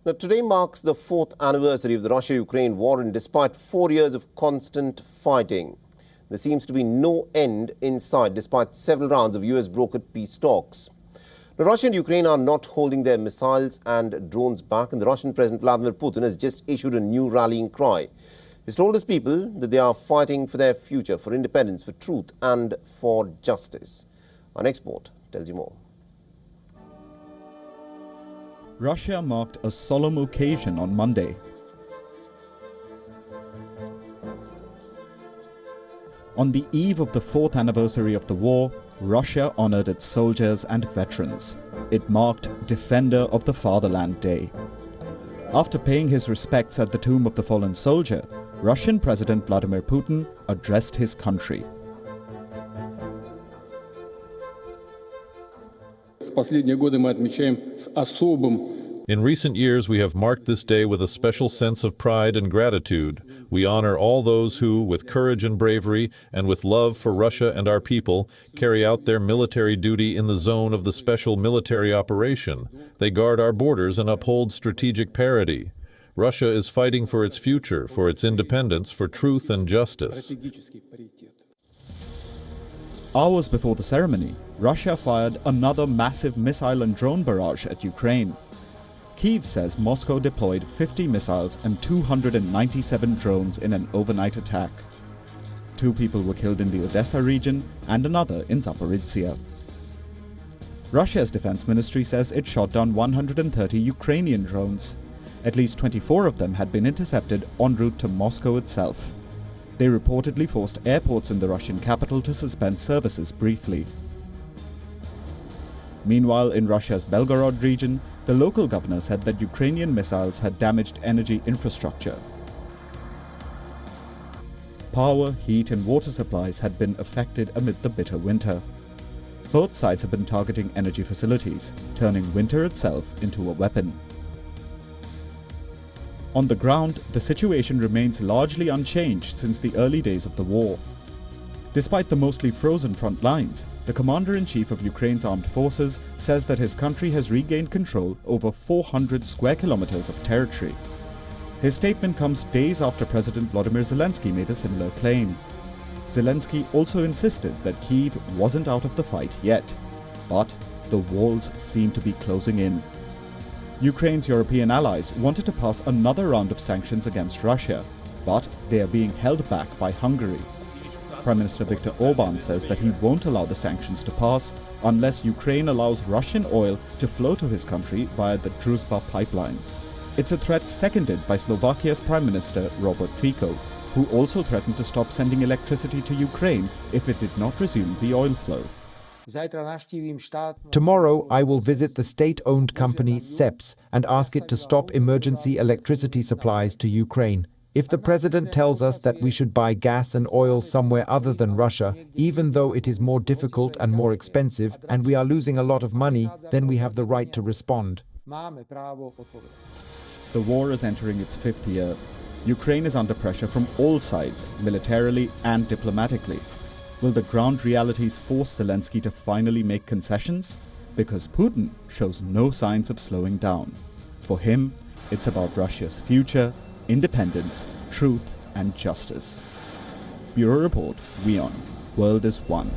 Now, today marks the 4th anniversary of the Russia-Ukraine war, and despite 4 years of constant fighting, there seems to be no end in sight despite several rounds of US-brokered peace talks. Now, Russia and Ukraine are not holding their missiles and drones back, and the Russian President Vladimir Putin has just issued a new rallying cry. He's told his people that they are fighting for their future, for independence, for truth and for justice. Our next report tells you more. Russia marked a solemn occasion on Monday. On the eve of the 4th anniversary of the war, Russia honored its soldiers and veterans. It marked Defender of the Fatherland Day. After paying his respects at the tomb of the fallen soldier, Russian President Vladimir Putin addressed his country. In recent years, we have marked this day with a special sense of pride and gratitude. We honor all those who, with courage and bravery, and with love for Russia and our people, carry out their military duty in the zone of the special military operation. They guard our borders and uphold strategic parity. Russia is fighting for its future, for its independence, for truth and justice. Hours before the ceremony, Russia fired another massive missile and drone barrage at Ukraine. Kyiv says Moscow deployed 50 missiles and 297 drones in an overnight attack. 2 people were killed in the Odessa region and another in Zaporizhzhia. Russia's defense ministry says it shot down 130 Ukrainian drones. At least 24 of them had been intercepted en route to Moscow itself. They reportedly forced airports in the Russian capital to suspend services briefly. Meanwhile, in Russia's Belgorod region, the local governor said that Ukrainian missiles had damaged energy infrastructure. Power, heat and water supplies had been affected amid the bitter winter. Both sides have been targeting energy facilities, turning winter itself into a weapon. On the ground, the situation remains largely unchanged since the early days of the war. Despite the mostly frozen front lines, the commander-in-chief of Ukraine's armed forces says that his country has regained control over 400 square kilometers of territory. His statement comes days after President Volodymyr Zelensky made a similar claim. Zelensky also insisted that Kyiv wasn't out of the fight yet, but the walls seem to be closing in. Ukraine's European allies wanted to pass another round of sanctions against Russia, but they are being held back by Hungary. Prime Minister Viktor Orbán says that he won't allow the sanctions to pass unless Ukraine allows Russian oil to flow to his country via the Druzhba pipeline. It's a threat seconded by Slovakia's Prime Minister Robert Fico, who also threatened to stop sending electricity to Ukraine if it did not resume the oil flow. Tomorrow, I will visit the state-owned company CEPS and ask it to stop emergency electricity supplies to Ukraine. If the president tells us that we should buy gas and oil somewhere other than Russia, even though it is more difficult and more expensive and we are losing a lot of money, then we have the right to respond. The war is entering its 5th year. Ukraine is under pressure from all sides, militarily and diplomatically. Will the ground realities force Zelensky to finally make concessions? Because Putin shows no signs of slowing down. For him, it's about Russia's future, independence, truth and justice. Bureau Report, WION. World is One.